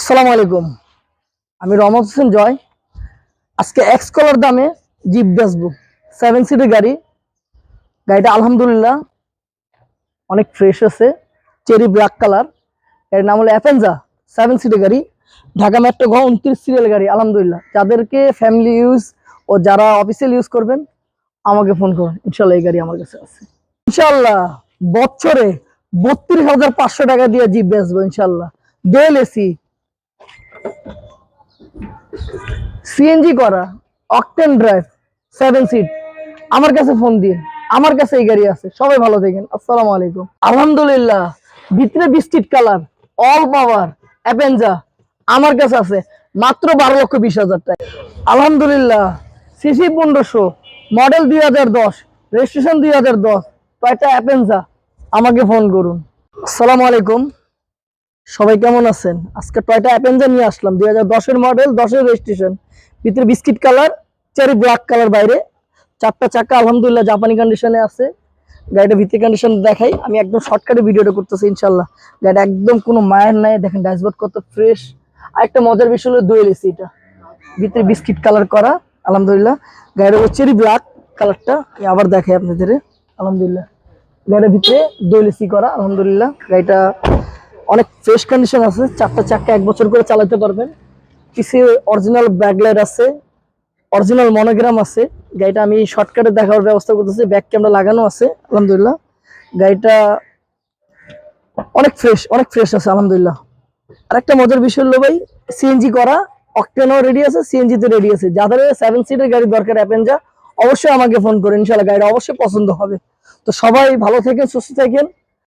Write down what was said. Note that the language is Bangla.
আসসালামু আলাইকুম। আমি রহমত হোসেন জয়। আজকে এক্স কলার দামে জিপ বেচবো। 7 সিটের গাড়ি। গাড়িটা আলহামদুলিল্লাহ অনেক ফ্রেশ আছে, চেরি ব্ল্যাক কালার। এর নাম হলো অ্যাপেঞ্জা। 7 সিটের গাড়ি, ঢাকা মেট্রো ঘ 29 সিরিয়াল গাড়ি। আলহামদুলিল্লাহ, যাদেরকে ফ্যামিলি ইউজ ও যারা অফিসিয়াল ইউজ করবেন আমাকে ফোন করুন, ইনশাল্লাহ এই গাড়ি আমার কাছে আছে। ইনশাল্লাহ বছরে 32,500 টাকা দিয়ে জিপ বেচবো ইনশাল্লাহ। ডুয়েল এসি, সিএনজি করা, অকটেন ড্রাইভ, 7 সিট। আমার কাছে ফোন দিয়ে, আমার কাছে এই গাড়ি আছে। সবাই ভালো থাকেন। আসসালামু আলাইকুম। আলহামদুলিল্লাহ, ভিতরে বিস্কিট কালার, অল পাওয়ার অ্যাপেঞ্জা আমার কাছে আছে মাত্র 12,20,000 টাকা। আলহামদুলিল্লাহ, সিসি 1500, মডেল 2010, রেজিস্ট্রেশন 2010, টয়োটা অ্যাপেঞ্জা। আমাকে ফোন করুন। আসসালামু আলাইকুম, সবাই কেমন আছেন? আজকে টয়োটা অ্যাপেঞ্জা নিয়ে আসলাম, 2010-এর মডেল, 10-এর রেজিস্ট্রেশন, ভিতরে biscuit colour, cherry black colour, বাইরে 4টা চাকা আলহামদুলিল্লাহ জাপানি কন্ডিশনে আছে। গাড়িটা ভিতরে কন্ডিশন দেখাই, আমি একদম শর্টকাটে ভিডিওটা করতেছি ইনশাল্লাহ। গাড়িটা একদম কোনো মায়ের নাই, দেখেন ড্যাশবোর্ড কত ফ্রেশ। আর একটা মজার বিষয় হলো ডুয়েল এসি, এটা ভিতরে বিস্কিট কালার করা আলহামদুলিল্লাহ। গাড়িটা হলো চেরি ব্ল্যাক কালারটা, আমি আবার দেখাই আপনাদের। আলহামদুলিল্লাহ গাড়ির ভিতরে ডুয়েল এসি করা আলহামদুলিল্লাহ। গাড়িটা অনেক ফ্রেশ কন্ডিশন আছে, 4টা চাকা 1 বছর করে চালাতে পারবেন। পিছে অরিজিনাল ব্যাকলাইট আছে, অরিজিনাল মনোগ্রাম আছে। গাড়িটা আমি শর্টকাটে দেখার ব্যবস্থা করতেছি, ব্যাক ক্যামেরা লাগানো আছে আলহামদুলিল্লাহ। গাড়িটা অনেক ফ্রেশ আছে আলহামদুলিল্লাহ। আরেকটা মজার বিষয় হলো ভাই, সিএনজি করা, অকটেনও রেডি আছে, সিএনজি তে রেডি আছে। যাদের 7 সিটের গাড়ি দরকার অ্যাপেঞ্জা, অবশ্যই আমাকে ফোন করেন, ইনশাআল্লাহ গাড়িটা অবশ্যই পছন্দ হবে। তো সবাই ভালো থাকেন, সুস্থ থাকেন।